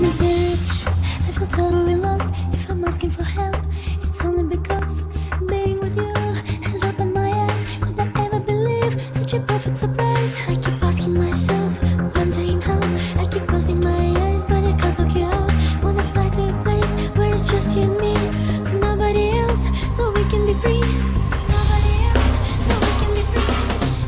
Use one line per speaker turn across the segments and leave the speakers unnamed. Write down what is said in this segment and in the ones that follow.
being serious. I feel totally lost. If I'm asking for help, it's only because being with you has opened my eyes. Could I ever believe such a perfect surprise? I keep asking myself, wondering how. I keep closing my eyes, but I can't look you out. Wanna fly to a place where it's just you and me, nobody else, so we can be free. Nobody else, so we can be free.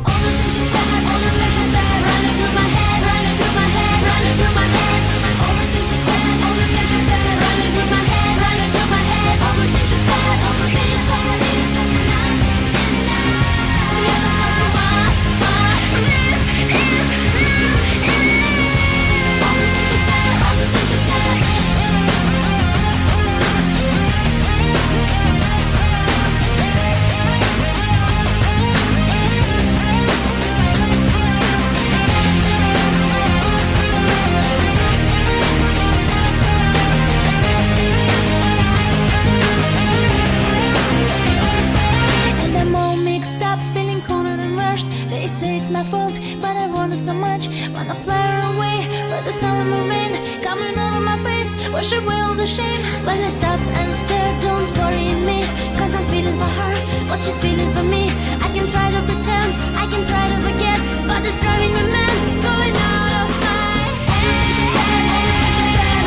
All the things you said, all the things you said, running through my head, running through my head, running through my head. All the things you said, all the things you said, running through my head, running through my head. All the things you said, all the things you said. Yeah, the love of my lips. All the things you said, all the things you said. And I'm all mixed up, feeling cornered and rushed. They say it's my fault, but I want it so much. Wanna fly away, but the summer rain coming over my face, wash away all the shame. But I stop and stare, don't worry me, cause I'm feeling for her what she's feeling for me. I can try to pretend, I can try to forget, but it's driving me mad, going out of my head.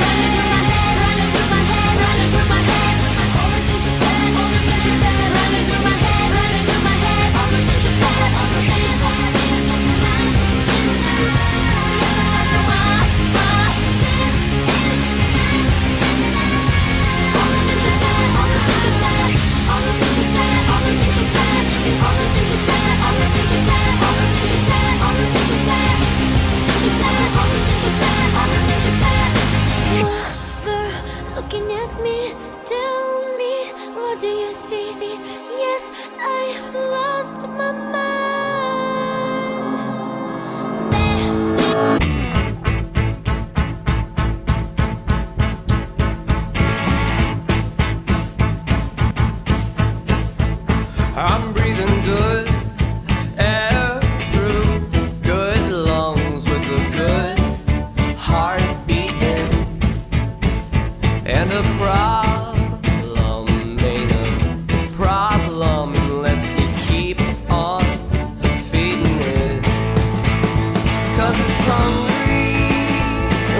Running through my head, running through my head, running through my head. All the things you said, all the things you said, running through my head, running through my head. All the things you said, all the things you said. Looking at me, tell me, what do you see? Yes, I lost my mind.
I'm breathing good air through good lungs with a good heart beating. And a problem ain't a problem unless you keep on feeding it. Cause it's hungry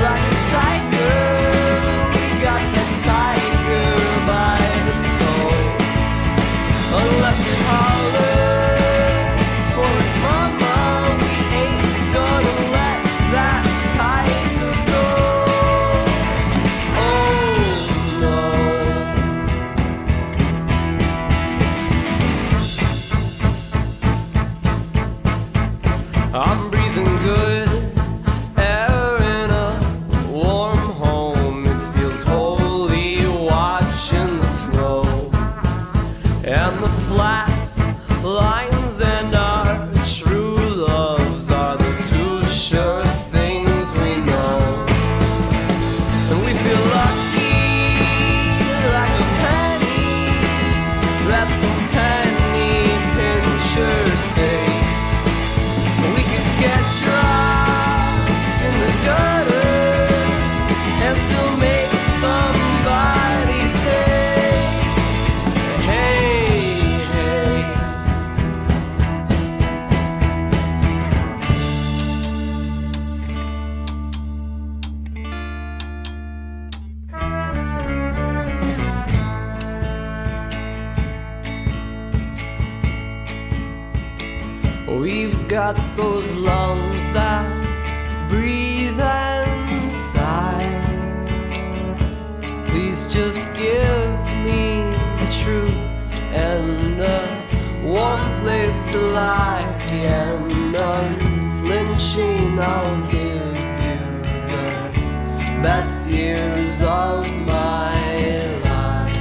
like a tiger. We got that tiger by the toe. Unless it hollers for its mama, we ain't gonna let that tiger go. Oh no. I'm breathing good air in a warm home. It feels holy watching the snow and the flat lines, and our true loves are the two sure things we know. And we feel lucky like a penny that some penny pinchers say. We could get dropped in the gutter and still make somebody's day. Hey, hey. We've got those lungs that breathe and sigh. Please just give me the truth and a warm place to lie. And unflinching, I'll give you the best years of my life.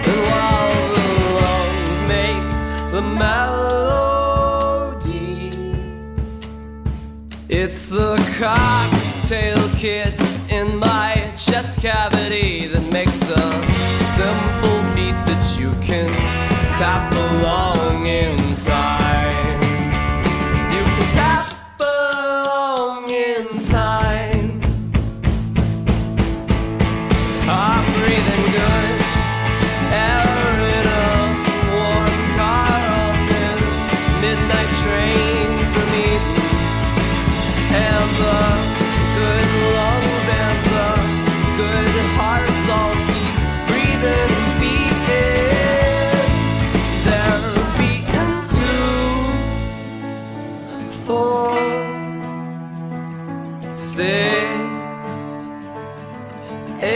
And while the lungs make the melody, it's the cocktail kit in my chest cavity that makes a simple beat that you can tap along in time. You can tap 4, 6, 8,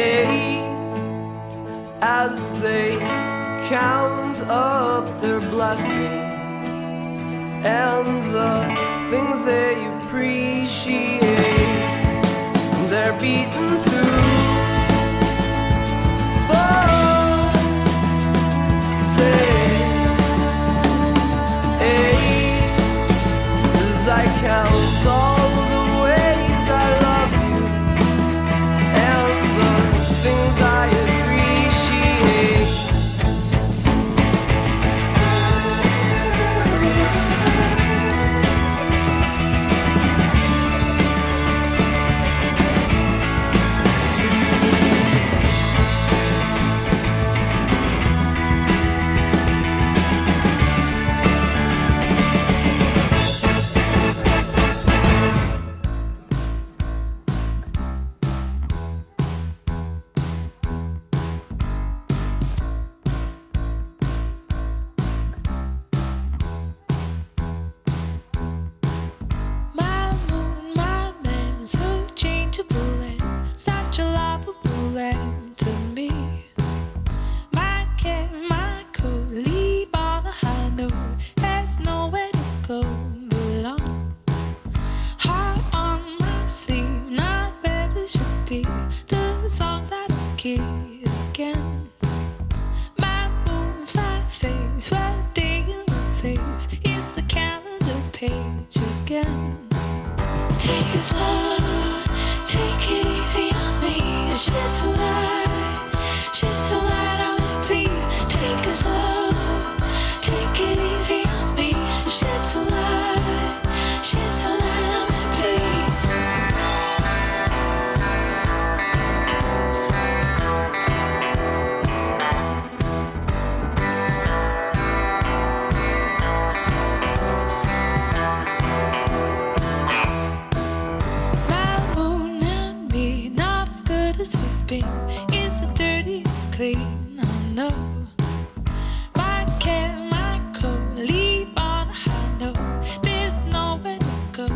as they count up their blessings and the things they appreciate. They're beaten to 4, 6, 8, as I count all the ways I love you and the things I appreciate.
My moon, my man, so changeable and such a lovable land to me. My cat, my coat, leave on a high note. There's nowhere to go but on. Heart on my sleeve, not where it should be. The songs I don't key again. My moon's my face, what day in the face? It's the calendar page again. Take it slow, take it easy on me. She's so light on me, please. Take it slow, take it easy on me. She's so light on me, please. My moon and me, not as good as we've been. It's the dirtiest clean, I know. My cat, my coat, leave on a high note. There's nowhere to go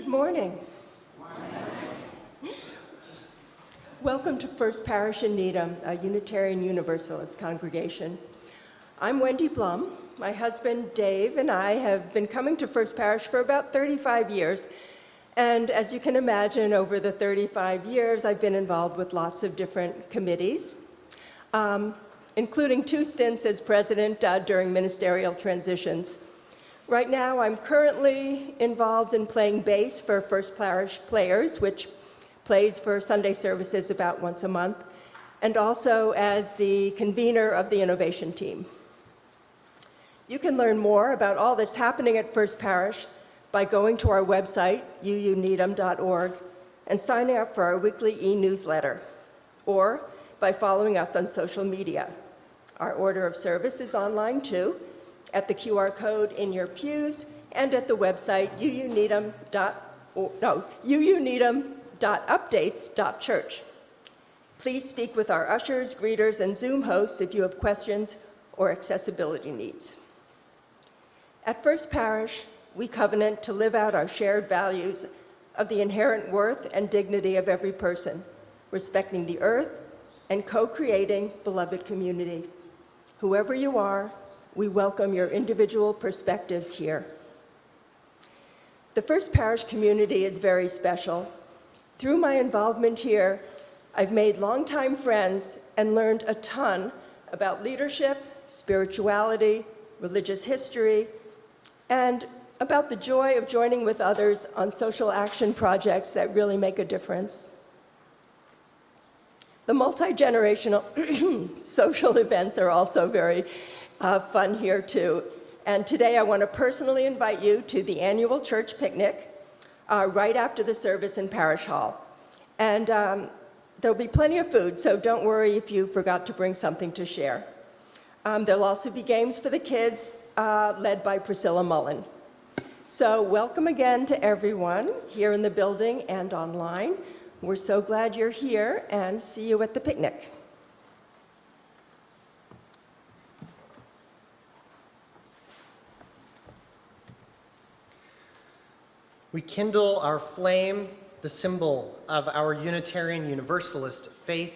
Good morning. Welcome to First Parish in Needham, a Unitarian Universalist congregation. I'm Wendy Blum. My husband, Dave, and I have been coming to First Parish for about 35 years. And as you can imagine, over the 35 years, I've been involved with lots of different committees, including 2 stints as president during ministerial transitions. Right now, I'm currently involved in playing bass for First Parish Players, which plays for Sunday services about once a month, and also as the convener of the innovation team. You can learn more about all that's happening at First Parish by going to our website, uuneedham.org, and signing up for our weekly e-newsletter, or by following us on social media. Our order of service is online too, at the QR code in your pews and at the website uuneedham.updates.church. Please speak with our ushers, greeters, and Zoom hosts if you have questions or accessibility needs. At First Parish, we covenant to live out our shared values of the inherent worth and dignity of every person, respecting the earth and co-creating beloved community. Whoever you are, we welcome your individual perspectives here. The First Parish community is very special. Through my involvement here, I've made longtime friends and learned a ton about leadership, spirituality, religious history, and about the joy of joining with others on social action projects that really make a difference. The multi-generational social events are also very fun here too. And today I want to personally invite you to the annual church picnic right after the service in Parish Hall. And there'll be plenty of food, so don't worry if you forgot to bring something to share. There'll also be games for the kids led by Priscilla Mullen. So welcome again to everyone here in the building and online. We're so glad you're here, and see you at the picnic.
We kindle our flame, the symbol of our Unitarian Universalist faith,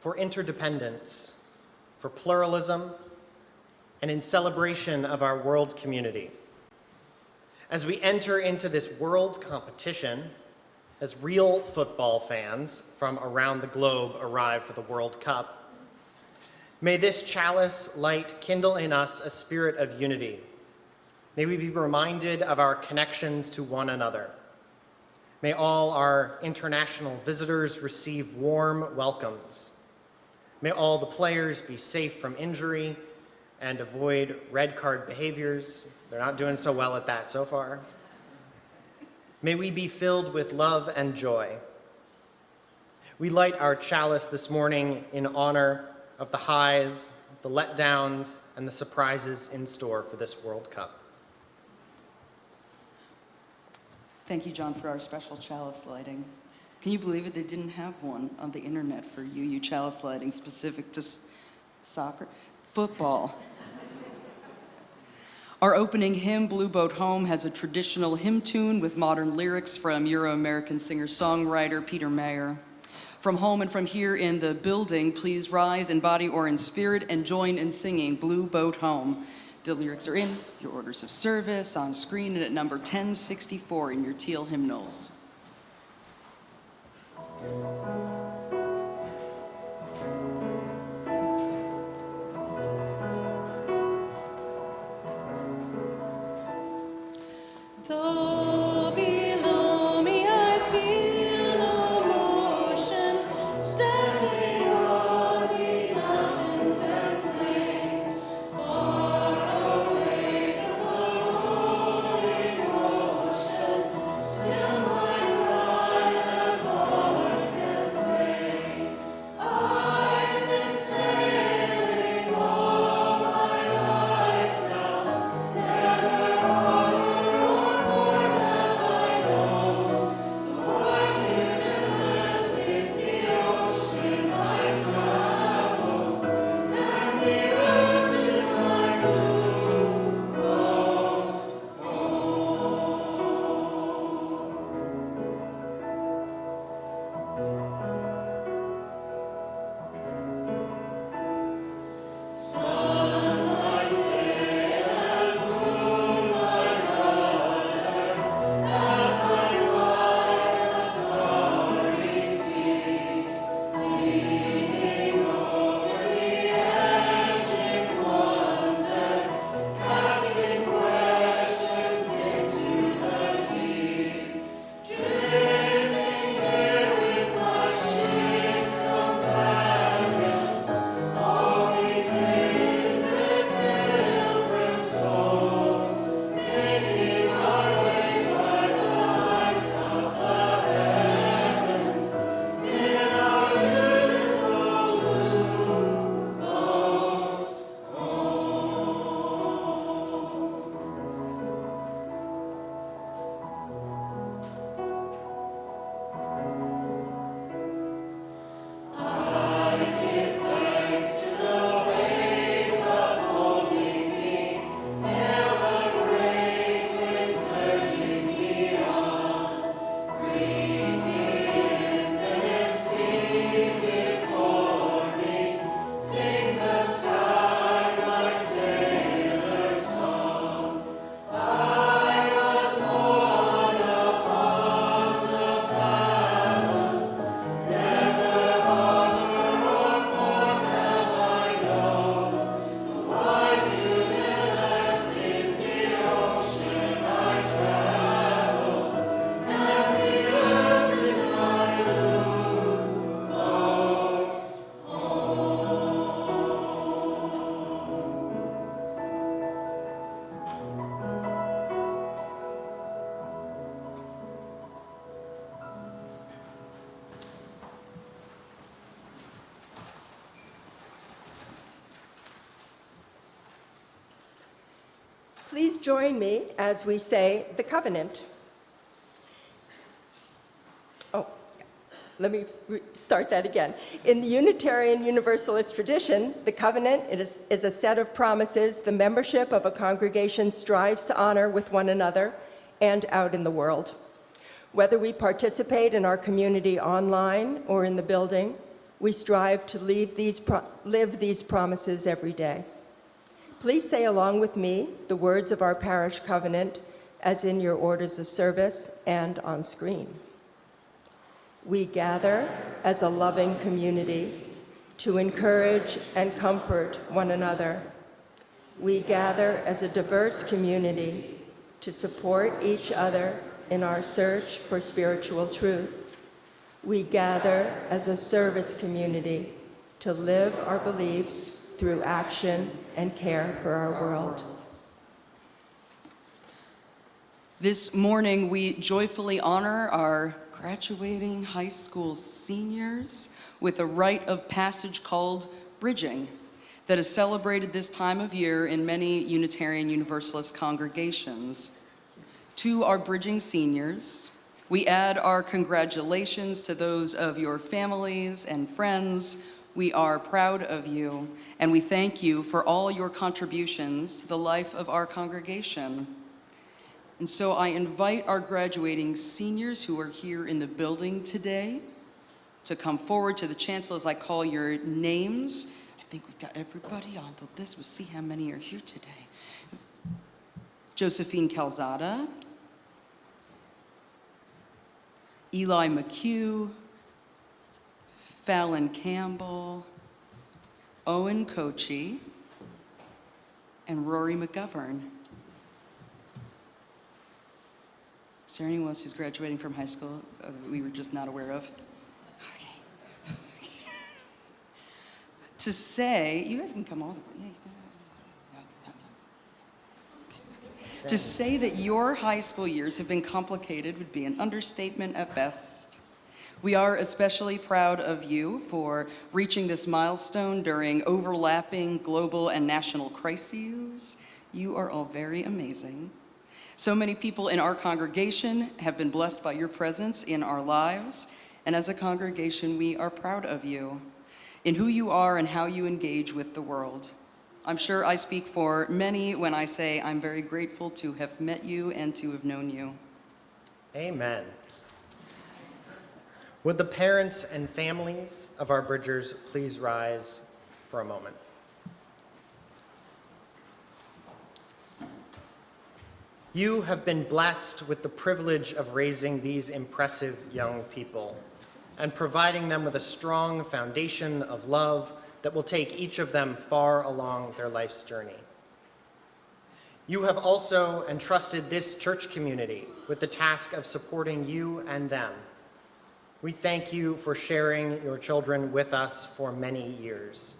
for interdependence, for pluralism, and in celebration of our world community. As we enter into this world competition, as real football fans from around the globe arrive for the World Cup, may this chalice light kindle in us a spirit of unity. May we be reminded of our connections to one another. May all our international visitors receive warm welcomes. May all the players be safe from injury and avoid red card behaviors. They're not doing so well at that so far. May we be filled with love and joy. We light our chalice this morning in honor of the highs, the letdowns, and the surprises in store for this World Cup.
Thank you, John, for our special chalice lighting. Can you believe it? They didn't have one on the internet for UU chalice lighting specific to soccer, football. Our opening hymn, Blue Boat Home, has a traditional hymn tune with modern lyrics from Euro-American singer-songwriter Peter Mayer. From home and from here in the building, please rise in body or in spirit and join in singing Blue Boat Home. The lyrics are in your orders of service, on screen, and at number 1064 in your teal hymnals.
Though below me I feel no motion, standing on these mountains and plains, far away from the rolling ocean, still my cry the Lord can
Please join me as we say the covenant. Oh, let me start that again. In the Unitarian Universalist tradition, the covenant is a set of promises the membership of a congregation strives to honor with one another and out in the world. Whether we participate in our community online or in the building, we strive to live these promises every day. Please say along with me the words of our parish covenant as in your orders of service and on screen. We gather as a loving community to encourage and comfort one another. We gather as a diverse community to support each other in our search for spiritual truth. We gather as a service community to live our beliefs through action and care for our world.
This morning, we joyfully honor our graduating high school seniors with a rite of passage called bridging that is celebrated this time of year in many Unitarian Universalist congregations. To our bridging seniors, we add our congratulations to those of your families and friends. We are proud of you, and we thank you for all your contributions to the life of our congregation. And so I invite our graduating seniors who are here in the building today to come forward to the chancel as I call your names. I think we've got everybody on the list. We'll see how many are here today. Josephine Calzada, Eli McHugh, Fallon Campbell, Owen Kochi, and Rory McGovern. Is there anyone else who's graduating from high school we were just not aware of? Okay. To say, you guys can come all the way. To say that your high school years have been complicated would be an understatement at best. We are especially proud of you for reaching this milestone during overlapping global and national crises. You are all very amazing. So many people in our congregation have been blessed by your presence in our lives, and as a congregation, we are proud of you, in who you are and how you engage with the world. I'm sure I speak for many when I say I'm very grateful to have met you and to have known you.
Amen. Would the parents and families of our Bridgers please rise for a moment? You have been blessed with the privilege of raising these impressive young people and providing them with a strong foundation of love that will take each of them far along their life's journey. You have also entrusted this church community with the task of supporting you and them. We thank you for sharing your children with us for many years,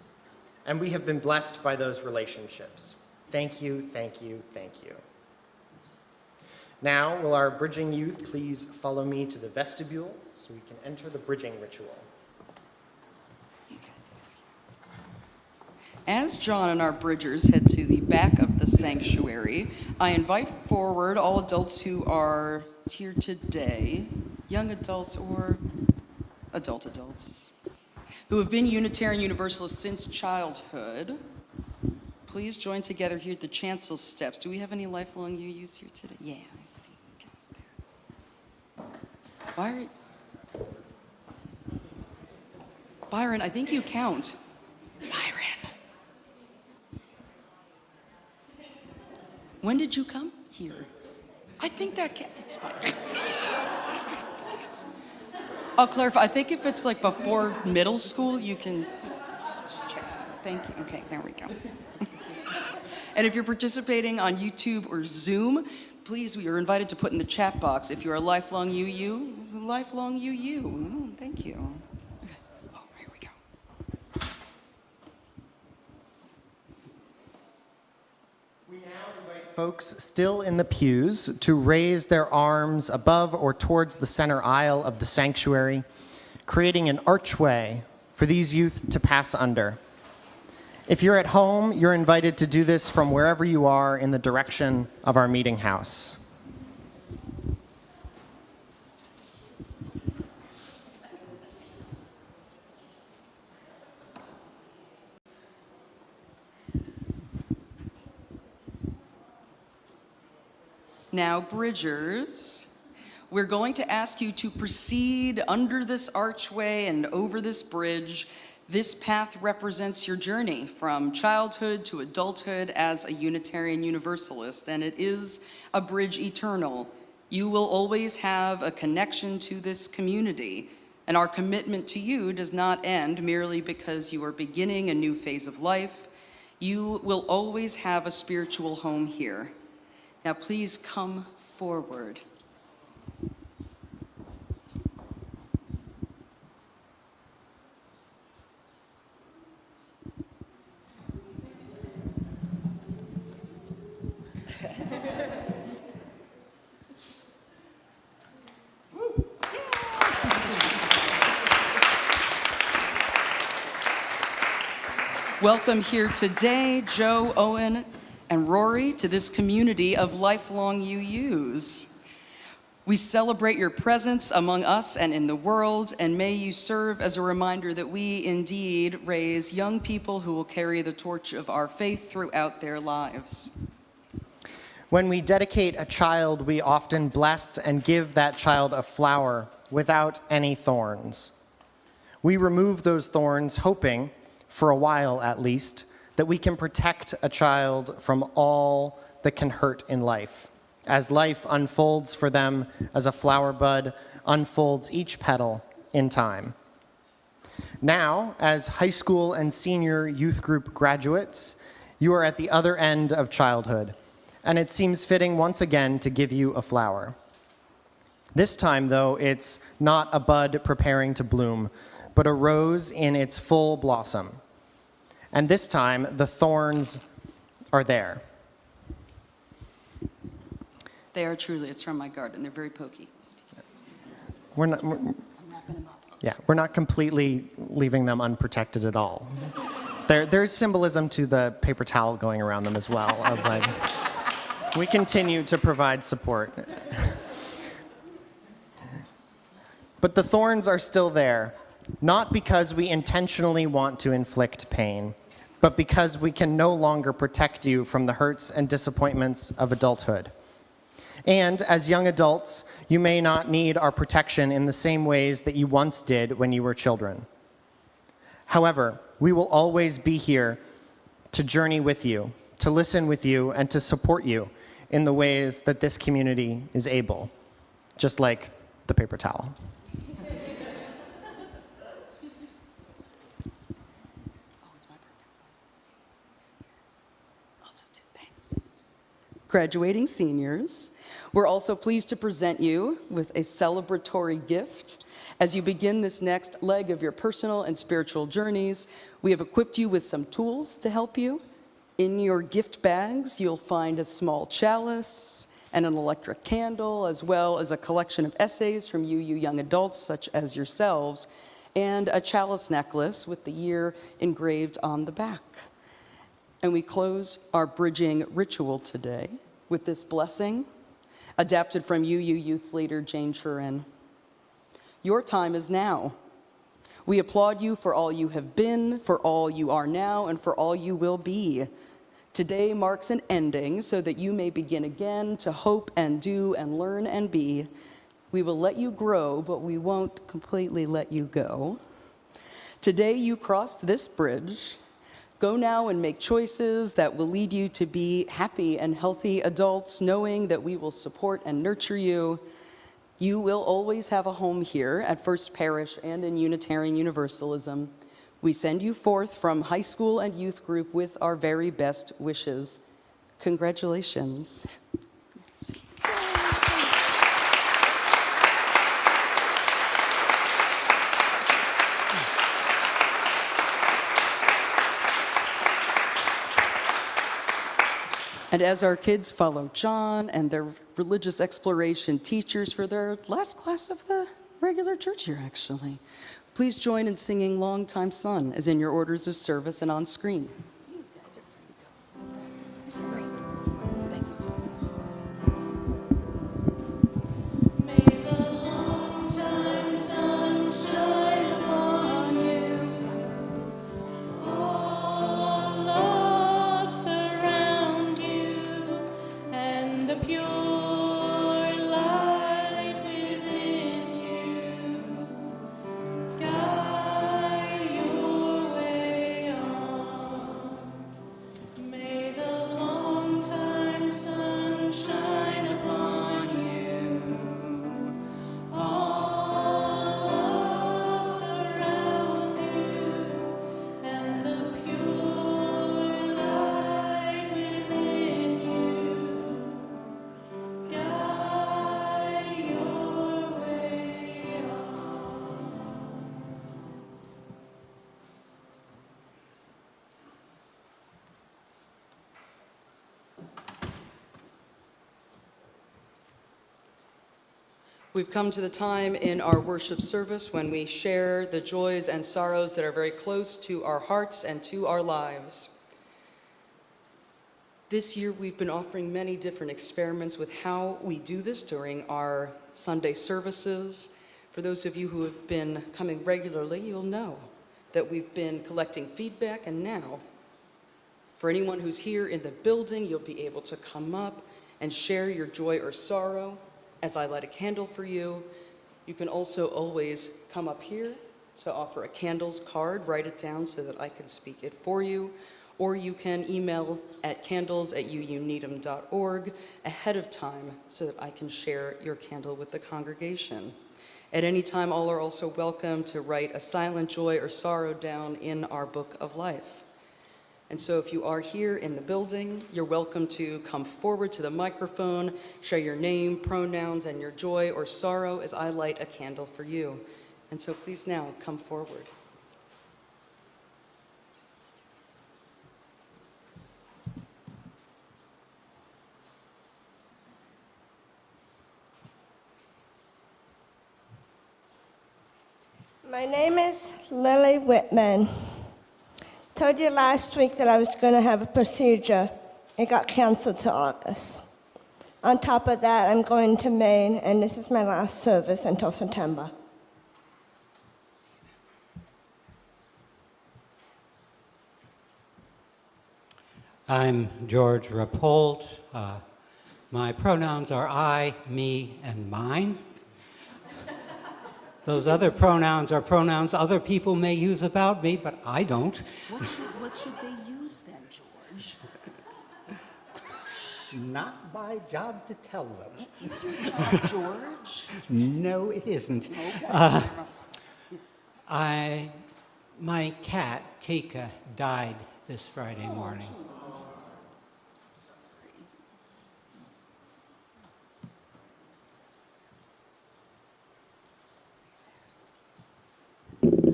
and we have been blessed by those relationships. Thank you, thank you, thank you. Now, will our bridging youth please follow me to the vestibule so we can enter the bridging ritual.
As John and our bridgers head to the back of the sanctuary, I invite forward all adults who are here today, young adults or adults, who have been Unitarian Universalists since childhood. Please join together here at the chancel steps. Do we have any lifelong UUs here today? Yeah, I see you guys there. Byron, I think you count. Byron. When did you come here? I think that it's fine. I'll clarify. I think if it's like before middle school, you can just check that. Thank you. Okay, there we go. And if you're participating on YouTube or Zoom, please, you're invited to put in the chat box if you're a lifelong UU, lifelong UU. Thank you. Okay. Oh, here we go.
We now invite folks still in the pews to raise their arms above or towards the center aisle of the sanctuary, creating an archway for these youth to pass under. If you're at home, you're invited to do this from wherever you are in the direction of our meeting house.
Now, Bridgers, we're going to ask you to proceed under this archway and over this bridge. This path represents your journey from childhood to adulthood as a Unitarian Universalist, and it is a bridge eternal. You will always have a connection to this community, and our commitment to you does not end merely because you are beginning a new phase of life. You will always have a spiritual home here. Now please come forward. Welcome here today, Joe, Owen, and Rory, to this community of lifelong UUs. We celebrate your presence among us and in the world, and may you serve as a reminder that we indeed raise young people who will carry the torch of our faith throughout their lives.
When we dedicate a child, we often bless and give that child a flower without any thorns. We remove those thorns, hoping, for a while at least, that we can protect a child from all that can hurt in life, as life unfolds for them as a flower bud unfolds each petal in time. Now, as high school and senior youth group graduates, you are at the other end of childhood, and it seems fitting once again to give you a flower. This time, though, it's not a bud preparing to bloom, but a rose in its full blossom. And this time, the thorns are there.
They are truly, it's from my garden. They're very pokey.
We're not completely leaving them unprotected at all. There's symbolism to the paper towel going around them as well, of like, we continue to provide support. But the thorns are still there, not because we intentionally want to inflict pain, but because we can no longer protect you from the hurts and disappointments of adulthood. And as young adults, you may not need our protection in the same ways that you once did when you were children. However, we will always be here to journey with you, to listen with you, and to support you in the ways that this community is able, just like the paper towel.
Graduating seniors, we're also pleased to present you with a celebratory gift. As you begin this next leg of your personal and spiritual journeys, we have equipped you with some tools to help you. In your gift bags, you'll find a small chalice and an electric candle, as well as a collection of essays from you young adults, such as yourselves, and a chalice necklace with the year engraved on the back. And we close our bridging ritual today with this blessing, adapted from UU Youth Leader Jane Churin. Your time is now. We applaud you for all you have been, for all you are now, and for all you will be. Today marks an ending so that you may begin again to hope and do and learn and be. We will let you grow, but we won't completely let you go. Today you crossed this bridge. Go now and make choices that will lead you to be happy and healthy adults, knowing that we will support and nurture you. You will always have a home here at First Parish and in Unitarian Universalism. We send you forth from high school and youth group with our very best wishes. Congratulations. And as our kids follow John and their religious exploration teachers for their last class of the regular church year, actually, please join in singing Long Time Son as in your orders of service and on screen. We've come to the time in our worship service when we share the joys and sorrows that are very close to our hearts and to our lives. This year, we've been offering many different experiments with how we do this during our Sunday services. For those of you who have been coming regularly, you'll know that we've been collecting feedback, and now, for anyone who's here in the building, you'll be able to come up and share your joy or sorrow as I light a candle for you. You can also always come up here to offer a candles card, write it down so that I can speak it for you, or you can email at candles@uuneedham.org ahead of time so that I can share your candle with the congregation. At any time, all are also welcome to write a silent joy or sorrow down in our book of life. And so if you are here in the building, you're welcome to come forward to the microphone, share your name, pronouns, and your joy or sorrow as I light a candle for you. And so please now come forward.
My name is Lily Whitman. Told you last week that I was going to have a procedure. It got canceled to August. On top of that, I'm going to Maine, and this is my last service until September.
I'm George Rapold. My pronouns are I, me, and mine. Those other pronouns are pronouns other people may use about me, but I don't.
What should they use then, George?
Not my job to tell them.
Is your job George?
No, it isn't.
Okay.
My cat, Tika, died this Friday morning.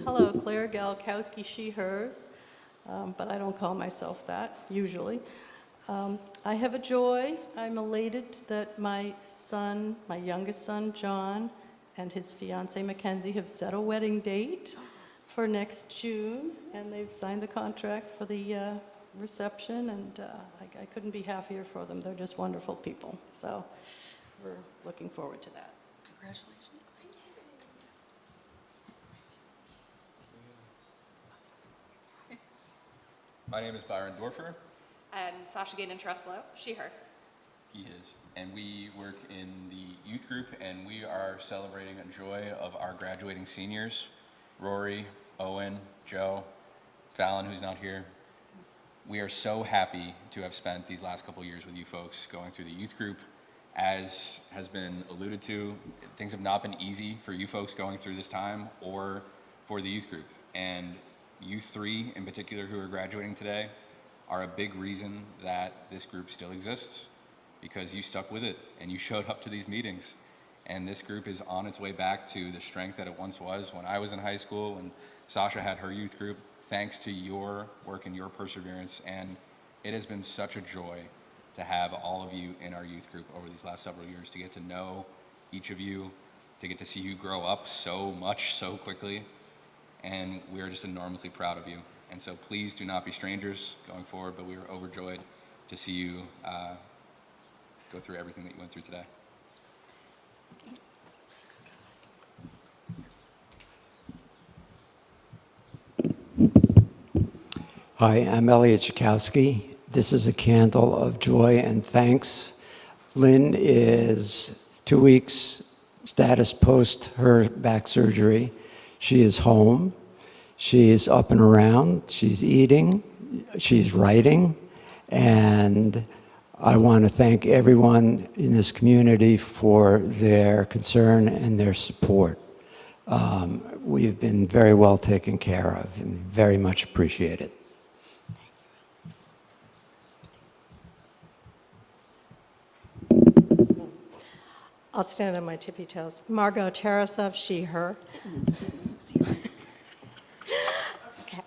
Hello, Claire Galkowski, she, hers, but I don't call myself that, usually. I have a joy. I'm elated that my son, my youngest son, John, and his fiancée, Mackenzie, have set a wedding date for next June, and they've signed the contract for the reception, and I couldn't be happier for them. They're just wonderful people, so we're looking forward to that.
Congratulations.
My name is Byron Dorfer.
And Sasha Gaden Treslow, she, her.
He is. And we work in the youth group, and we are celebrating a joy of our graduating seniors, Rory, Owen, Joe, Fallon, who's not here. We are so happy to have spent these last couple years with you folks going through the youth group. As has been alluded to, things have not been easy for you folks going through this time or for the youth group. And you three in particular who are graduating today are a big reason that this group still exists, because you stuck with it and you showed up to these meetings. And this group is on its way back to the strength that it once was when I was in high school, when Sasha had her youth group, thanks to your work and your perseverance. And it has been such a joy to have all of you in our youth group over these last several years, to get to know each of you, to get to see you grow up so much, so quickly. And we are just enormously proud of you. And so please do not be strangers going forward, but we are overjoyed to see you go through everything that you went through today.
Hi, I'm Elliot Chakowski. This is a candle of joy and thanks. Lynn is 2 weeks status post her back surgery. She is home. She is up and around. She's eating. She's writing. And I want to thank everyone in this community for their concern and their support. We've been very well taken care of and very much appreciated.
I'll stand on my tippy toes. Margot Tarasov, she, her. Okay.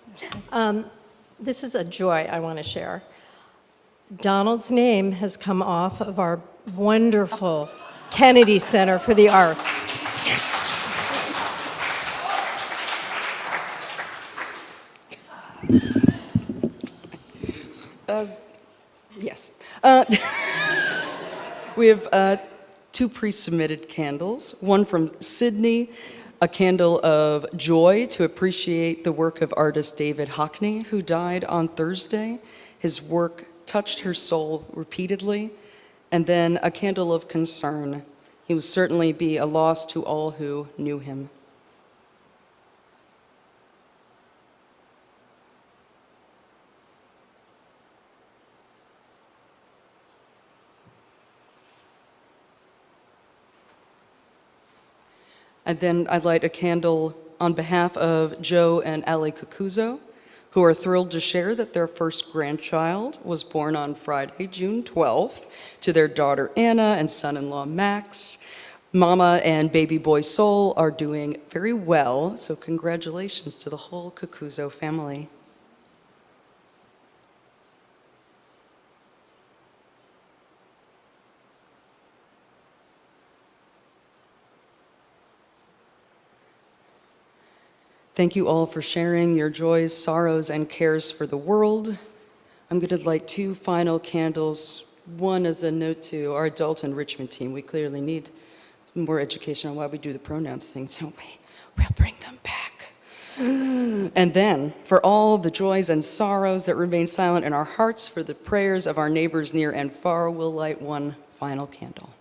This is a joy I want to share. Donald's name has come off of our wonderful Kennedy Center for the Arts.
Yes. We have two pre-submitted candles, one from Sydney, a candle of joy to appreciate the work of artist David Hockney, who died on Thursday. His work touched her soul repeatedly. And then a candle of concern. He will certainly be a loss to all who knew him. And then I'd light a candle on behalf of Joe and Ali Cucuzzo, who are thrilled to share that their first grandchild was born on Friday, June 12th, to their daughter Anna and son-in-law Max. Mama and baby boy Sol are doing very well, so congratulations to the whole Cucuzzo family. Thank you all for sharing your joys, sorrows, and cares for the world. I'm going to light two final candles. One is a note to our adult enrichment team. We clearly need more education on why we do the pronouns thing, don't we? We'll bring them back. And then, for all the joys and sorrows that remain silent in our hearts, for the prayers of our neighbors near and far, we'll light one final candle.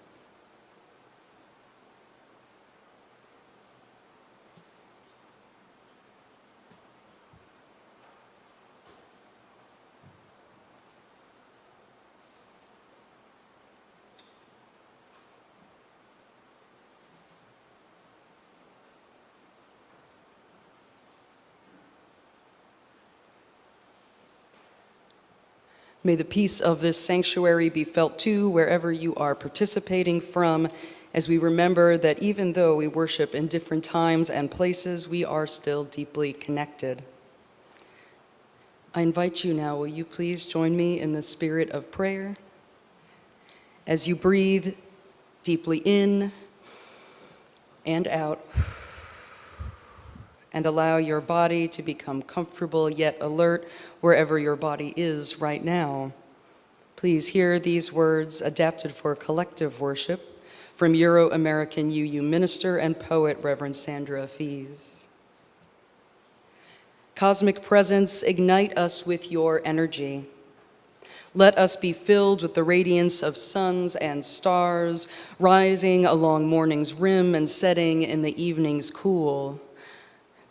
May the peace of this sanctuary be felt too wherever you are participating from, as we remember that even though we worship in different times and places, we are still deeply connected. I invite you now, will you please join me in the spirit of prayer? As you breathe deeply in and out, and allow your body to become comfortable yet alert wherever your body is right now. Please hear these words adapted for collective worship from Euro-American UU minister and poet Reverend Sandra Fees. Cosmic presence, ignite us with your energy. Let us be filled with the radiance of suns and stars, rising along morning's rim and setting in the evening's cool.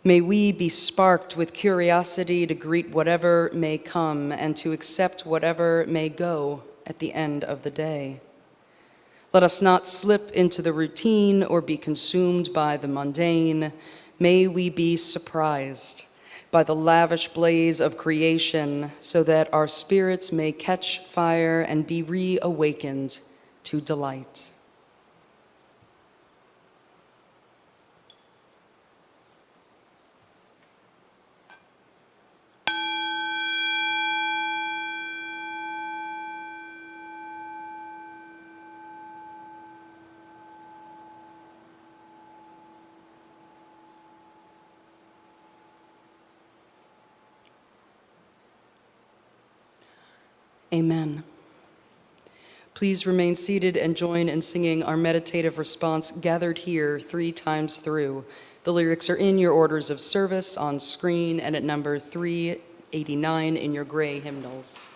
May we be sparked with curiosity to greet whatever may come and to accept whatever may go at the end of the day. Let us not slip into the routine or be consumed by the mundane. May we be surprised by the lavish blaze of creation so that our spirits may catch fire and be reawakened to delight. Amen. Please remain seated and join in singing our meditative response, Gathered Here 3 times through. The lyrics are in your orders of service on screen and at number 389 in your gray hymnals.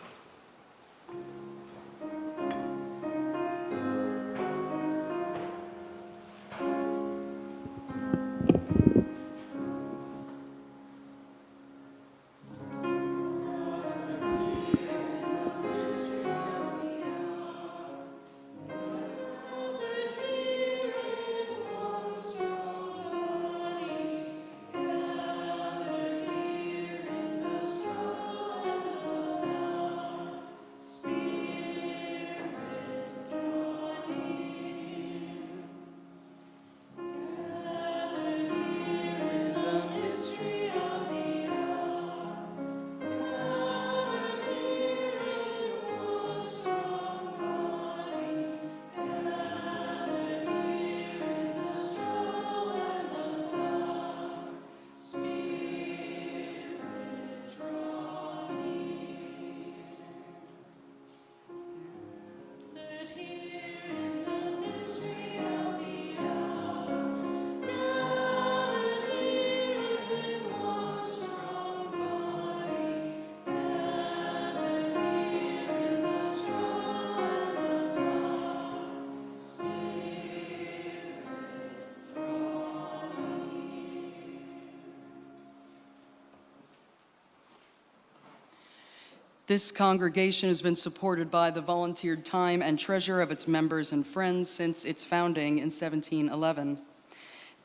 This congregation has been supported by the volunteered time and treasure of its members and friends since its founding in 1711.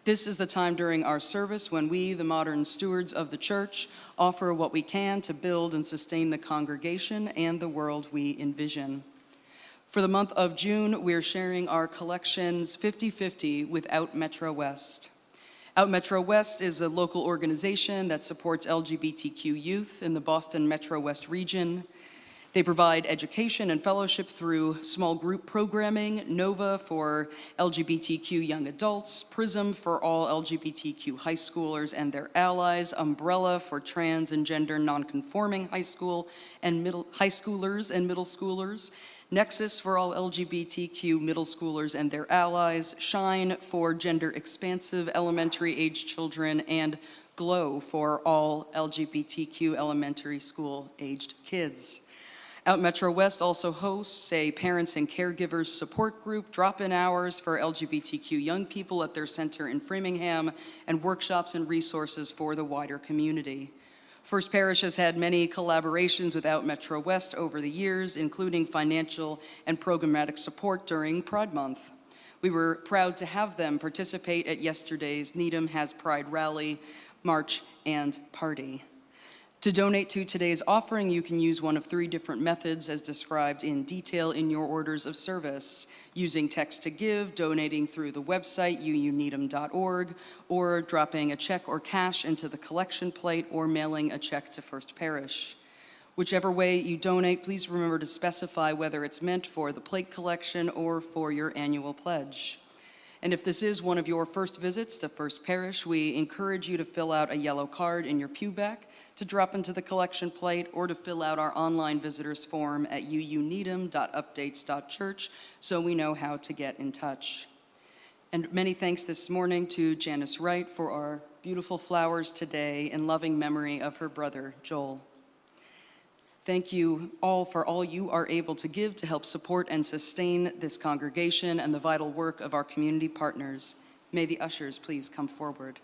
This is the time during our service when we, the modern stewards of the church, offer what we can to build and sustain the congregation and the world we envision. For the month of June, we're sharing our collections 50-50 with Out Metro West. Out Metro West is a local organization that supports LGBTQ youth in the Boston Metro West region. They provide education and fellowship through small group programming, NOVA for LGBTQ young adults, PRISM for all LGBTQ high schoolers and their allies, Umbrella for trans and gender nonconforming high schoolers and middle schoolers, Nexus for all LGBTQ middle schoolers and their allies, Shine for gender expansive elementary age children, and Glow for all LGBTQ elementary school aged kids. Out Metro West also hosts a parents and caregivers support group, drop-in hours for LGBTQ young people at their center in Framingham, and workshops and resources for the wider community. First Parish has had many collaborations with Out Metro West over the years, including financial and programmatic support during Pride Month. We were proud to have them participate at yesterday's Needham Has Pride rally, march, and party. To donate to today's offering, you can use one of 3 different methods as described in detail in your orders of service: using text to give, donating through the website uuneedham.org, or dropping a check or cash into the collection plate, or mailing a check to First Parish. Whichever way you donate, please remember to specify whether it's meant for the plate collection or for your annual pledge. And if this is one of your first visits to First Parish, we encourage you to fill out a yellow card in your pew back to drop into the collection plate, or to fill out our online visitors form at uuneedham.updates.church so we know how to get in touch. And many thanks this morning to Janice Wright for our beautiful flowers today in loving memory of her brother, Joel. Thank you all for all you are able to give to help support and sustain this congregation and the vital work of our community partners. May the ushers please come forward.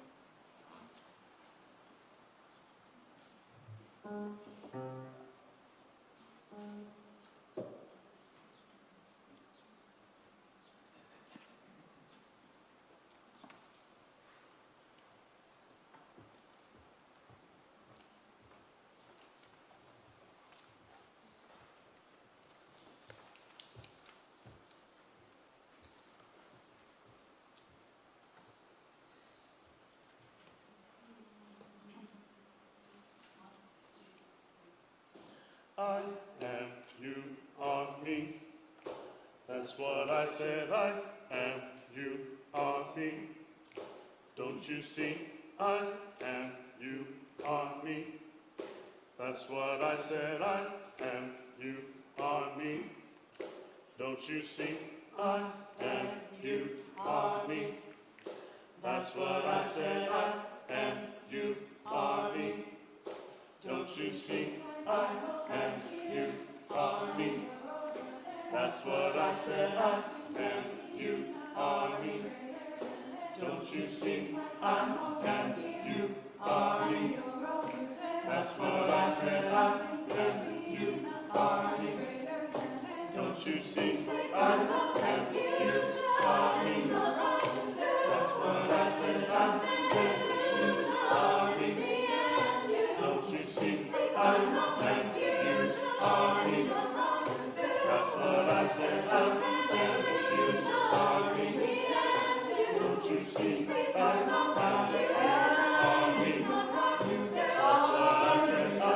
I am, you are me. That's what I said, I am, you are me. Don't you see, I am, you are me. That's what I said, I am, you are me. Don't you see, I am, you are me. That's what I said, I am, you are me. Don't you see, I am, you are me. That's what I said, I am, you are me. Don't you see, I am, you are me. That's what I said, I am, you are me. Don't you see, I am, you are me. That's what I said, I am, you are me. Don't you see, I am, you are me. That's what I said, I am, you are me. Don't you see, I am, you are me. That's what I said, I am,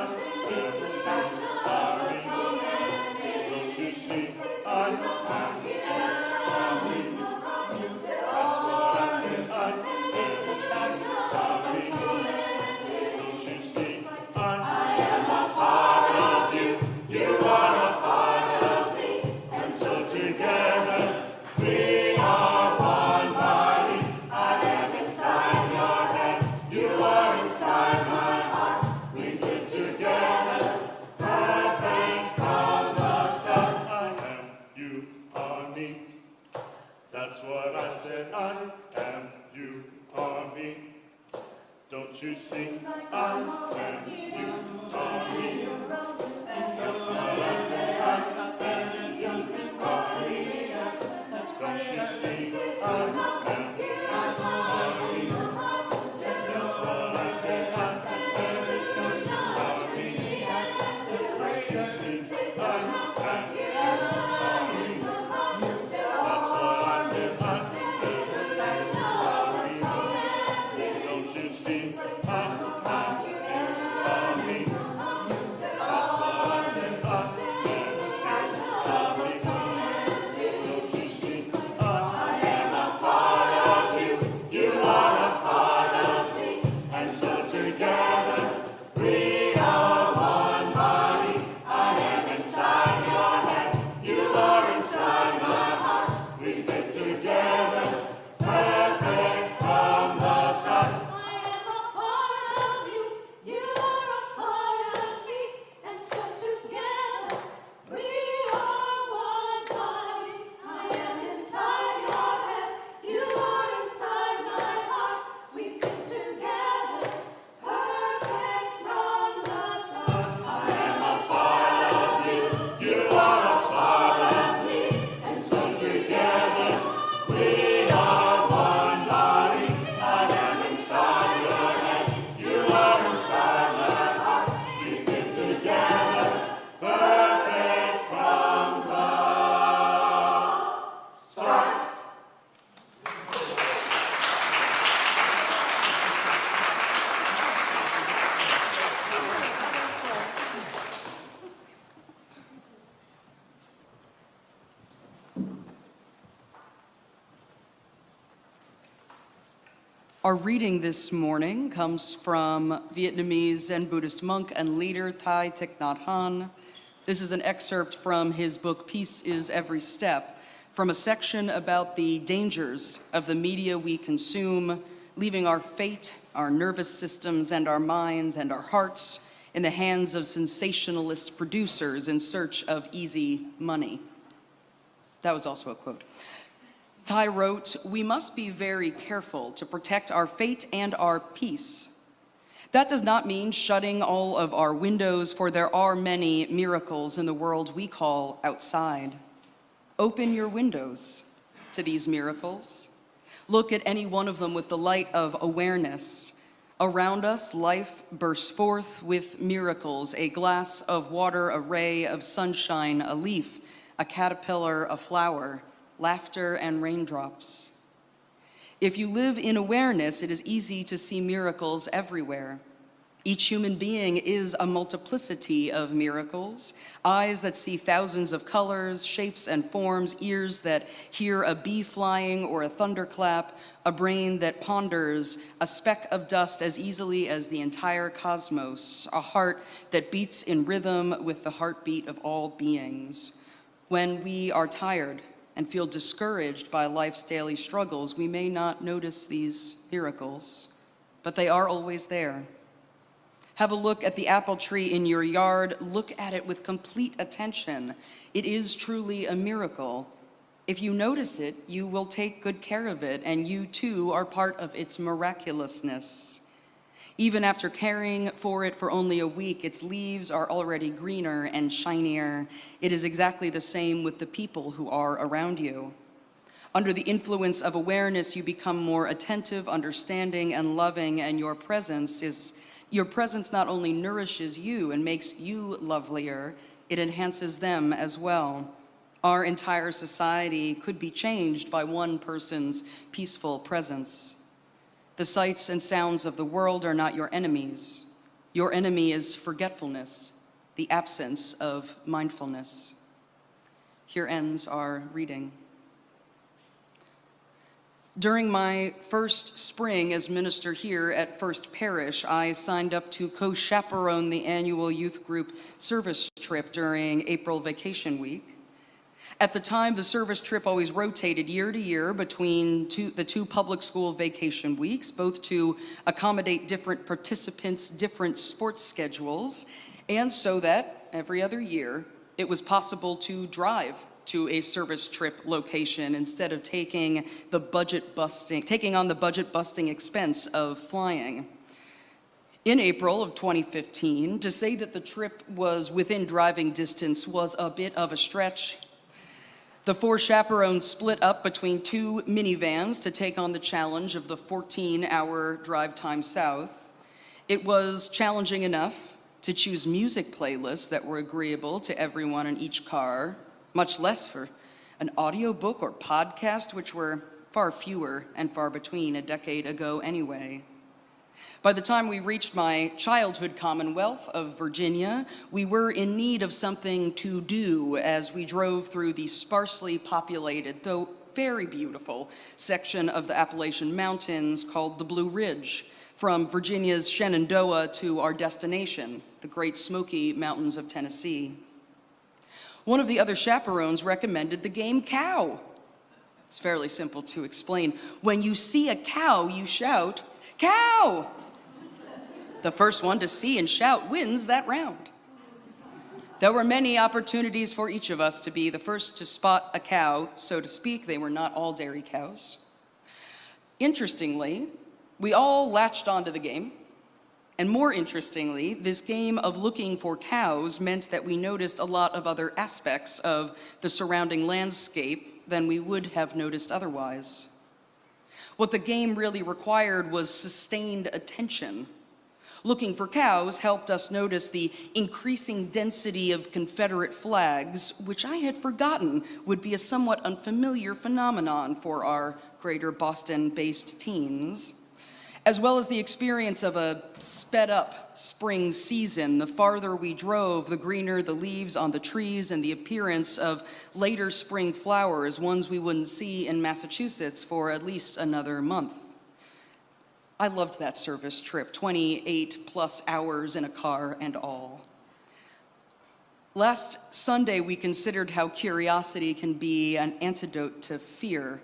you are me. Don't you see, I am, you are me. That's what I said, I am, you are me. Don't you see, I am a part of you. You are a part of me. And so together we are one body. I am inside your head. You are inside my heart. We fit together, perfect from the start. I am, you are me. That's what I said, I am, you are me. Don't you see, I am, you are me. That's just means I am you are me. That's what I said, I am you are me. Don't you see, I am you are me. That's what I said, I am you are me. Don't you see, I am a part of you, you are a part of me, and so together we are one body. I am inside your head, you are inside my heart. We fit together, perfect from the start.
I am a part of you, you are a part of me, and so together we are one body. I am inside your head, you are inside my heart. We fit together, perfect from the start. I am a part of you,
You are a part of me, and so together we are one body. I am inside your head, you are inside my heart. We fit together, perfect from the start.
Our reading this morning comes from Vietnamese Zen Buddhist monk and leader Thai Thich Nhat Hanh. This is an excerpt from his book, Peace is Every Step, from a section about the dangers of the media we consume, leaving our fate, our nervous systems, and our minds and our hearts in the hands of sensationalist producers in search of easy money. That was also a quote. Thai wrote, "We must be very careful to protect our fate and our peace. That does not mean shutting all of our windows, for there are many miracles in the world we call outside. Open your windows to these miracles. Look at any one of them with the light of awareness. Around us, life bursts forth with miracles: a glass of water, a ray of sunshine, a leaf, a caterpillar, a flower, laughter and raindrops. If you live in awareness, it is easy to see miracles everywhere. Each human being is a multiplicity of miracles: eyes that see thousands of colors, shapes and forms, ears that hear a bee flying or a thunderclap, a brain that ponders a speck of dust as easily as the entire cosmos, a heart that beats in rhythm with the heartbeat of all beings. When we are tired and feel discouraged by life's daily struggles, we may not notice these miracles, but they are always there. Have a look at the apple tree in your yard. Look at it with complete attention. It is truly a miracle. If you notice it, you will take good care of it, and you too are part of its miraculousness. Even after caring for it for only a week, its leaves are already greener and shinier. It is exactly the same with the people who are around you. Under the influence of awareness, you become more attentive, understanding, and loving, and your presence not only nourishes you and makes you lovelier, it enhances them as well. Our entire society could be changed by one person's peaceful presence. The sights and sounds of the world are not your enemies. Your enemy is forgetfulness, the absence of mindfulness." Here ends our reading. During my first spring as minister here at First Parish, I signed up to co-chaperone the annual youth group service trip during April vacation week. At the time, the service trip always rotated year to year between the two public school vacation weeks, both to accommodate different participants' different sports schedules, and so that every other year it was possible to drive to a service trip location instead of taking on the budget-busting expense of flying. In April of 2015, to say that the trip was within driving distance was a bit of a stretch. The four chaperones split up between two minivans to take on the challenge of the 14-hour drive time south. It was challenging enough, to choose music playlists that were agreeable to everyone in each car, much less for an audiobook or podcast, which were far fewer and far between a decade ago anyway. By the time we reached my childhood Commonwealth of Virginia, we were in need of something to do as we drove through the sparsely populated, though very beautiful, section of the Appalachian Mountains called the Blue Ridge, from Virginia's Shenandoah to our destination, the Great Smoky Mountains of Tennessee. One of the other chaperones recommended the game Cow. It's fairly simple to explain. When you see a cow, you shout, "Cow!" The first one to see and shout wins that round. There were many opportunities for each of us to be the first to spot a cow, so to speak. They were not all dairy cows. Interestingly, we all latched onto the game. And more interestingly, this game of looking for cows meant that we noticed a lot of other aspects of the surrounding landscape than we would have noticed otherwise. What the game really required was sustained attention. Looking for cows helped us notice the increasing density of Confederate flags, which I had forgotten would be a somewhat unfamiliar phenomenon for our greater Boston-based teens, as well as the experience of a sped-up spring season. The farther we drove, the greener the leaves on the trees and the appearance of later spring flowers, ones we wouldn't see in Massachusetts for at least another month. I loved that service trip, 28 plus hours in a car and all. Last Sunday, we considered how curiosity can be an antidote to fear,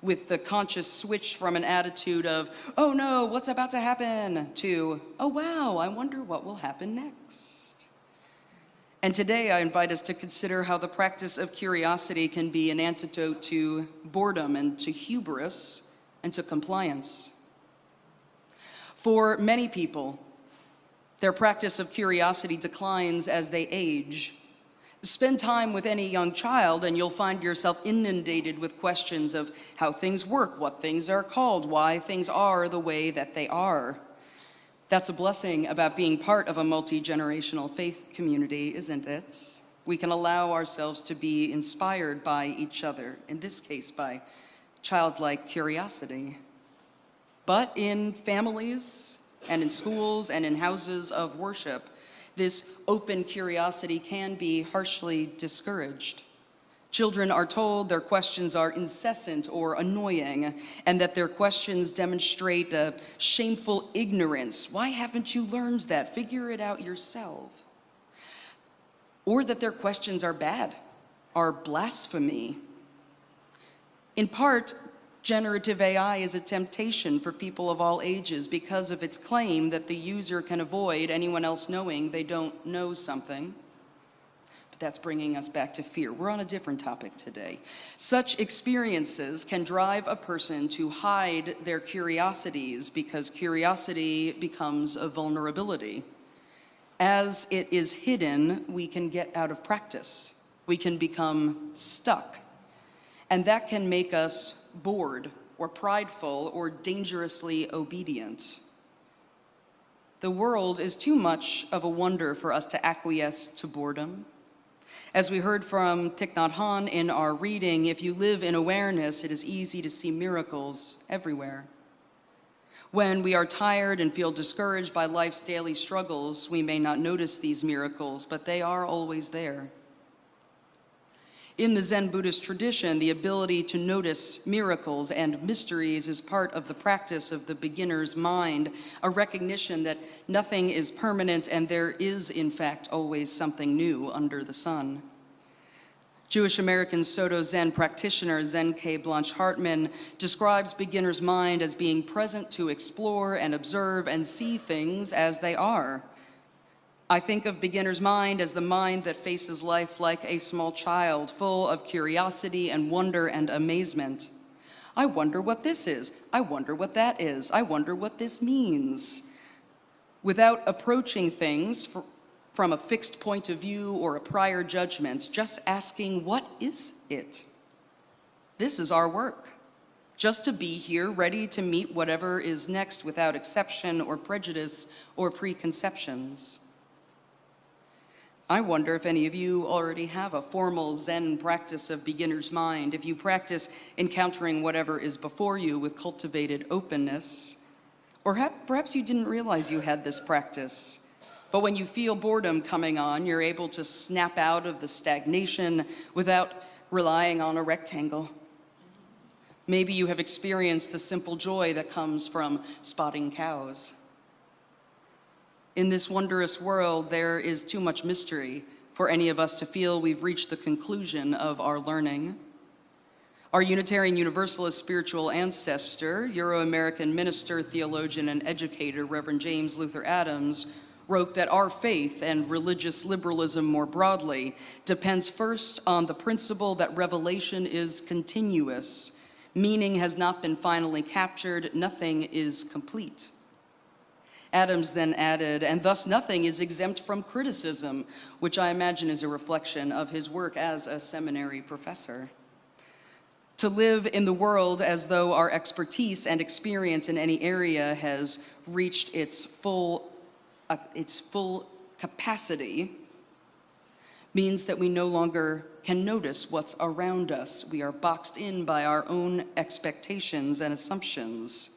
with the conscious switch from an attitude of, "Oh no, what's about to happen?" to, "Oh wow, I wonder what will happen next." And today I invite us to consider how the practice of curiosity can be an antidote to boredom and to hubris and to compliance. For many people, their practice of curiosity declines as they age. Spend time with any young child and you'll find yourself inundated with questions of how things work, what things are called, why things are the way that they are. That's a blessing about being part of a multi-generational faith community, isn't it? We can allow ourselves to be inspired by each other, in this case by childlike curiosity. But in families and in schools and in houses of worship, this open curiosity can be harshly discouraged. Children are told their questions are incessant or annoying, and that their questions demonstrate a shameful ignorance. Why haven't you learned that? Figure it out yourself. Or that their questions are bad, are blasphemy. In part, generative AI is a temptation for people of all ages because of its claim that the user can avoid anyone else knowing they don't know something. But that's bringing us back to fear. We're on a different topic today. Such experiences can drive a person to hide their curiosities because curiosity becomes a vulnerability. As it is hidden, we can get out of practice. We can become stuck. And that can make us bored or prideful or dangerously obedient. The world is too much of a wonder for us to acquiesce to boredom. As we heard from Thich Nhat Hanh in our reading, if you live in awareness, it is easy to see miracles everywhere. When we are tired and feel discouraged by life's daily struggles, we may not notice these miracles, but they are always there. In the Zen Buddhist tradition, the ability to notice miracles and mysteries is part of the practice of the beginner's mind, a recognition that nothing is permanent and there is, in fact, always something new under the sun. Jewish-American Soto Zen practitioner Zenke Blanche Hartman describes beginner's mind as being present to explore and observe and see things as they are. I think of beginner's mind as the mind that faces life like a small child, full of curiosity and wonder and amazement. I wonder what this is. I wonder what that is. I wonder what this means. Without approaching things from a fixed point of view or a prior judgment, just asking, what is it? This is our work. Just to be here, ready to meet whatever is next without exception or prejudice or preconceptions. I wonder if any of you already have a formal Zen practice of beginner's mind, if you practice encountering whatever is before you with cultivated openness. Or perhaps you didn't realize you had this practice, but when you feel boredom coming on, you're able to snap out of the stagnation without relying on a rectangle. Maybe you have experienced the simple joy that comes from spotting cows. In this wondrous world, there is too much mystery for any of us to feel we've reached the conclusion of our learning. Our Unitarian Universalist spiritual ancestor, Euro-American minister, theologian, and educator, Reverend James Luther Adams, wrote that our faith and religious liberalism more broadly depends first on the principle that revelation is continuous. Meaning has not been finally captured, nothing is complete. Adams then added, and thus nothing is exempt from criticism, which I imagine is a reflection of his work as a seminary professor. To live in the world as though our expertise and experience in any area has reached its full capacity means that we no longer can notice what's around us. We are boxed in by our own expectations and assumptions.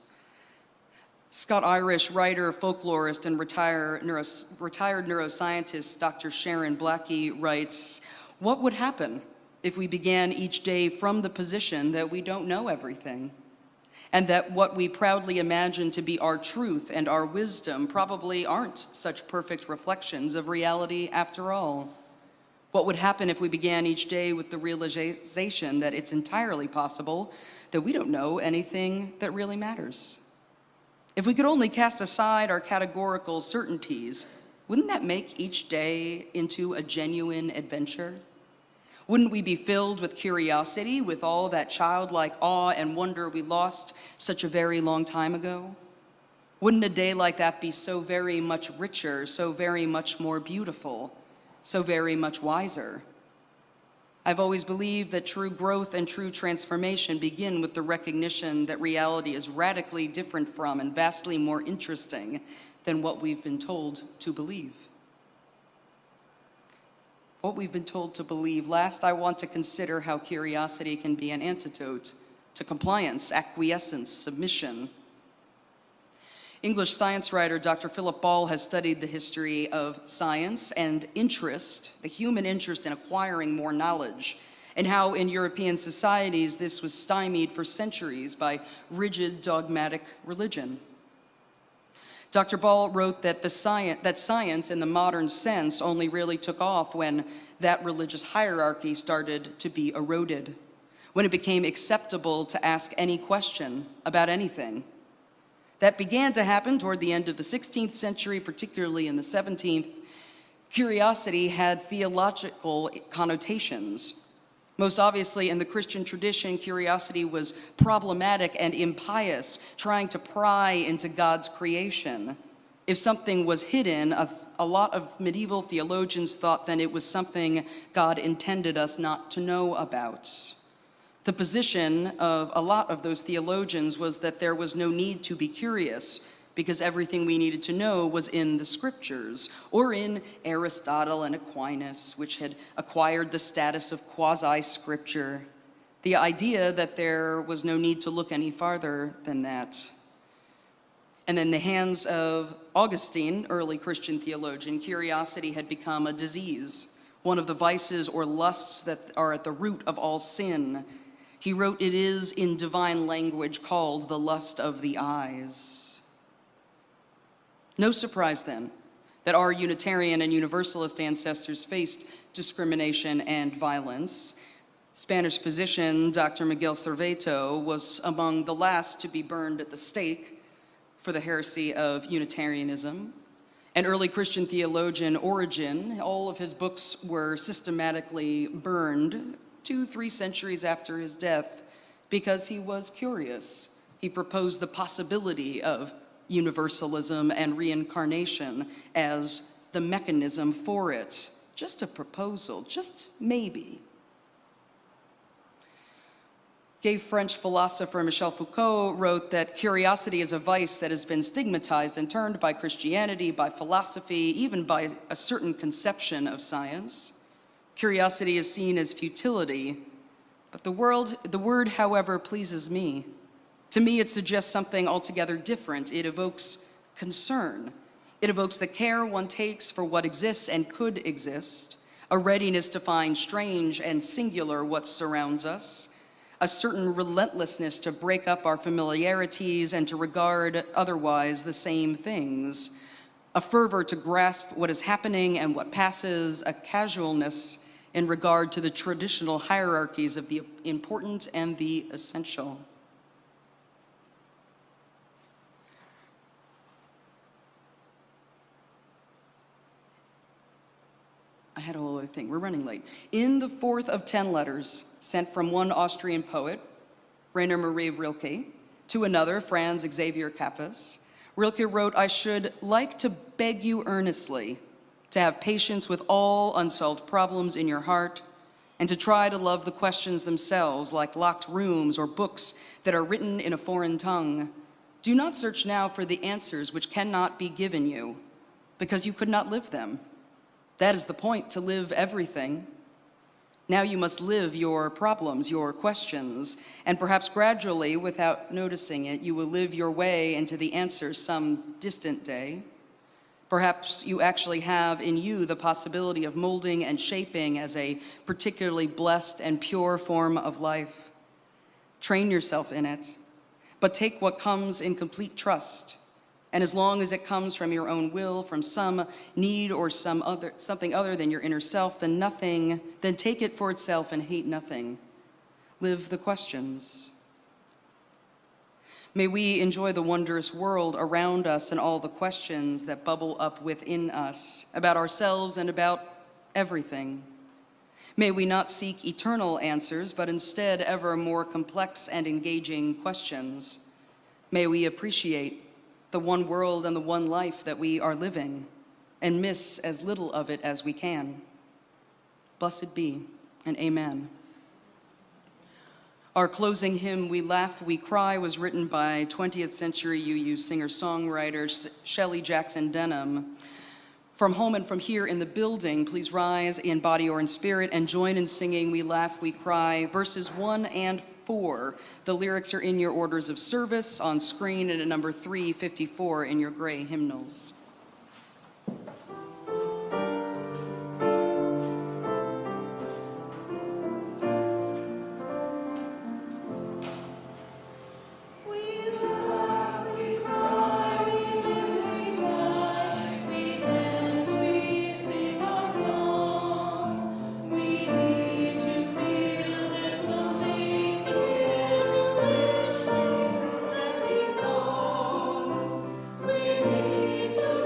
Scott-Irish writer, folklorist, and retired neuroscientist Dr. Sharon Blackie writes, "What would happen if we began each day from the position that we don't know everything, and that what we proudly imagine to be our truth and our wisdom probably aren't such perfect reflections of reality after all? What would happen if we began each day with the realization that it's entirely possible that we don't know anything that really matters? If we could only cast aside our categorical certainties, wouldn't that make each day into a genuine adventure? Wouldn't we be filled with curiosity, with all that childlike awe and wonder we lost such a very long time ago? Wouldn't a day like that be so very much richer, so very much more beautiful, so very much wiser? I've always believed that true growth and true transformation begin with the recognition that reality is radically different from and vastly more interesting than what we've been told to believe. What we've been told to believe. Last, I want to consider how curiosity can be an antidote to compliance, acquiescence, submission. English science writer Dr. Philip Ball has studied the history of science and interest, the human interest in acquiring more knowledge, and how in European societies this was stymied for centuries by rigid dogmatic religion. Dr. Ball wrote that science in the modern sense only really took off when that religious hierarchy started to be eroded, when it became acceptable to ask any question about anything. That began to happen toward the end of the 16th century, particularly in the 17th. Curiosity had theological connotations. Most obviously, in the Christian tradition, curiosity was problematic and impious, trying to pry into God's creation. If something was hidden, a lot of medieval theologians thought then it was something God intended us not to know about. The position of a lot of those theologians was that there was no need to be curious because everything we needed to know was in the scriptures or in Aristotle and Aquinas, which had acquired the status of quasi-scripture. The idea that there was no need to look any farther than that. And in the hands of Augustine, early Christian theologian, curiosity had become a disease, one of the vices or lusts that are at the root of all sin. He wrote, "It is in divine language called the lust of the eyes." No surprise then that our Unitarian and Universalist ancestors faced discrimination and violence. Spanish physician Dr. Miguel Cerveto was among the last to be burned at the stake for the heresy of Unitarianism. And early Christian theologian Origen, all of his books were systematically burned 2-3 centuries after his death because he was curious. He proposed the possibility of universalism and reincarnation as the mechanism for it. Just a proposal, just maybe. Gay French philosopher Michel Foucault wrote that curiosity is a vice that has been stigmatized and turned by Christianity, by philosophy, even by a certain conception of science. Curiosity is seen as futility, but the word, however, pleases me. To me, it suggests something altogether different. It evokes concern. It evokes the care one takes for what exists and could exist, a readiness to find strange and singular what surrounds us, a certain relentlessness to break up our familiarities and to regard otherwise the same things, a fervor to grasp what is happening and what passes, a casualness in regard to the traditional hierarchies of the important and the essential. I had a whole other thing. We're running late. In the fourth of 10 letters sent from one Austrian poet, Rainer Maria Rilke, to another, Franz Xavier Kappes, Rilke wrote, "I should like to beg you earnestly to have patience with all unsolved problems in your heart and to try to love the questions themselves like locked rooms or books that are written in a foreign tongue. Do not search now for the answers which cannot be given you because you could not live them. That is the point, to live everything. Now you must live your problems, your questions, and perhaps gradually, without noticing it, you will live your way into the answers some distant day. Perhaps you actually have in you the possibility of molding and shaping as a particularly blessed and pure form of life. Train yourself in it, but take what comes in complete trust. And as long as it comes from your own will, from some need or something other than your inner self, then take it for itself and hate nothing. Live the questions. May we enjoy the wondrous world around us and all the questions that bubble up within us about ourselves and about everything. May we not seek eternal answers, but instead ever more complex and engaging questions. May we appreciate the one world and the one life that we are living, and miss as little of it as we can. Blessed be, and amen. Our closing hymn, We Laugh, We Cry, was written by 20th century UU singer-songwriter Shelley Jackson Denham. From home and from here in the building, please rise in body or in spirit and join in singing We Laugh, We Cry, verses 1 and 4. The lyrics are in your orders of service on screen and at number 354 in your gray hymnals.
We need to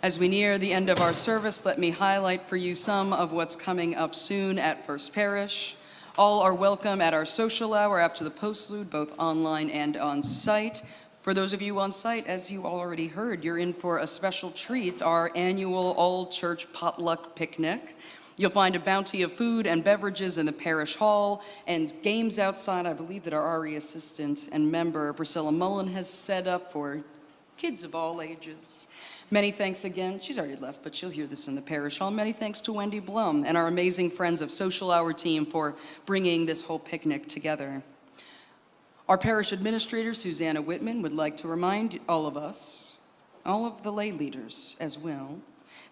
As we near the end of our service, let me highlight for you some of what's coming up soon at First Parish. All are welcome at our social hour after the postlude, both online and on site. For those of you on site, as you already heard, you're in for a special treat, our annual all-church potluck picnic. You'll find a bounty of food and beverages in the parish hall and games outside, I believe, that our RE assistant and member Priscilla Mullen has set up for kids of all ages. Many thanks again. She's already left, but she'll hear this in the parish hall. Many thanks to Wendy Blum and our amazing Friends of Social Hour team for bringing this whole picnic together. Our parish administrator, Susanna Whitman, would like to remind all of us, all of the lay leaders as well,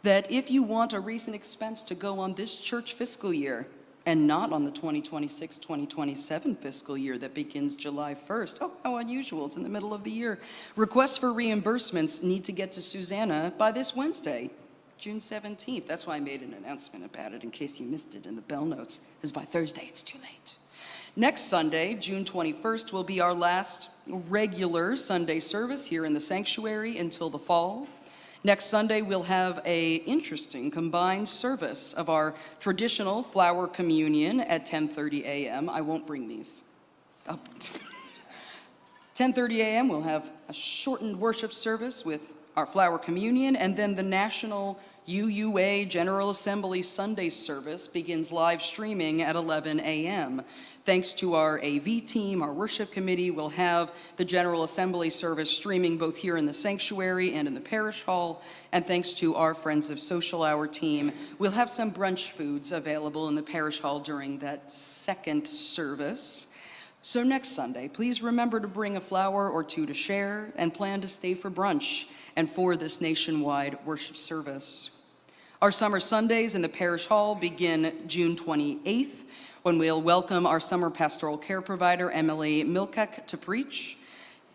that if you want a recent expense to go on this church fiscal year and not on the 2026-2027 fiscal year that begins July 1st, oh, how unusual, it's in the middle of the year, requests for reimbursements need to get to Susanna by this Wednesday, June 17th. That's why I made an announcement about it in case you missed it in the bell notes, because by Thursday it's too late. Next Sunday, June 21st, will be our last regular Sunday service here in the sanctuary until the fall. Next Sunday, we'll have an interesting combined service of our traditional flower communion at 10:30 a.m. I won't bring these up. 10:30 a.m., we'll have a shortened worship service with our flower communion, and then the National UUA General Assembly Sunday service begins live streaming at 11 a.m. Thanks to our AV team, our worship committee, we'll have the General Assembly service streaming both here in the sanctuary and in the parish hall. And thanks to our Friends of Social Hour team, we'll have some brunch foods available in the parish hall during that second service. So next Sunday, please remember to bring a flower or two to share and plan to stay for brunch and for this nationwide worship service. Our summer Sundays in the parish hall begin June 28th, when we'll welcome our summer pastoral care provider, Emily Milkek, to preach.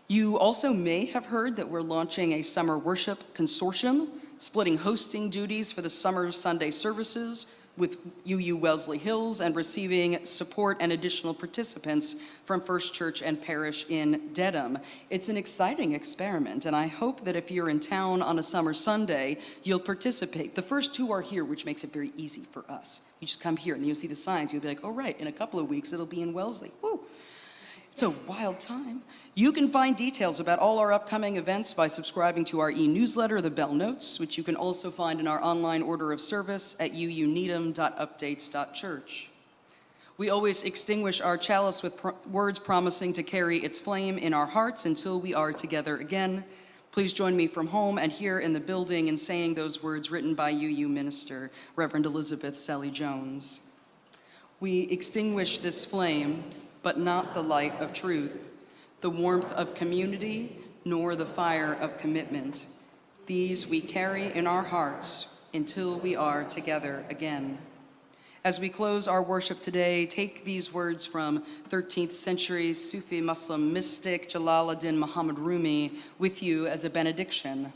You also may have heard that we're launching a summer worship consortium, splitting hosting duties for the summer Sunday services with UU Wellesley Hills and receiving support and additional participants from First Church and Parish in Dedham. It's an exciting experiment, and I hope that if you're in town on a summer Sunday, you'll participate. The first two are here, which makes it very easy for us. You just come here and you'll see the signs. You'll be like, oh, right, in a couple of weeks, it'll be in Wellesley. Woo. It's a wild time. You can find details about all our upcoming events by subscribing to our e-newsletter, The Bell Notes, which you can also find in our online order of service at uuneedham.updates.church. We always extinguish our chalice with words promising to carry its flame in our hearts until we are together again. Please join me from home and here in the building in saying those words written by UU minister, Reverend Elizabeth Sally Jones. We extinguish this flame, but not the light of truth, the warmth of community, nor the fire of commitment. These we carry in our hearts until we are together again. As we close our worship today, take these words from 13th century Sufi Muslim mystic Jalaluddin Muhammad Rumi with you as a benediction.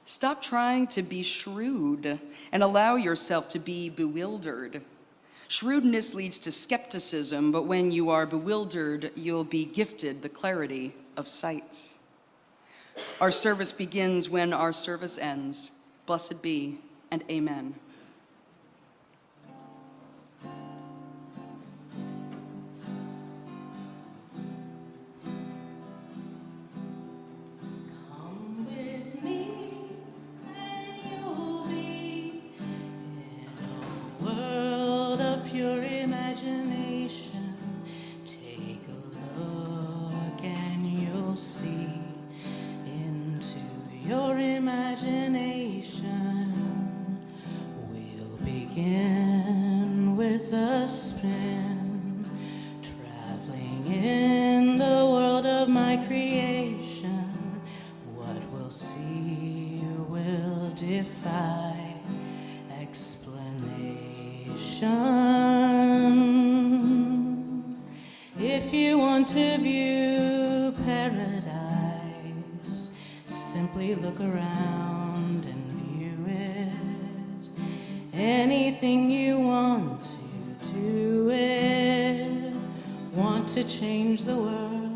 Stop trying to be shrewd and allow yourself to be bewildered. Shrewdness leads to skepticism, but when you are bewildered, you'll be gifted the clarity of sight. Our service begins when our service ends. Blessed be, and amen.
Pure imagination, take a look and you'll see into your imagination. We'll begin with a spin, traveling in the world of my creation. What we'll see will defy explanation. If you want to view paradise, simply look around and view it. Anything you want to do it. Want to change the world?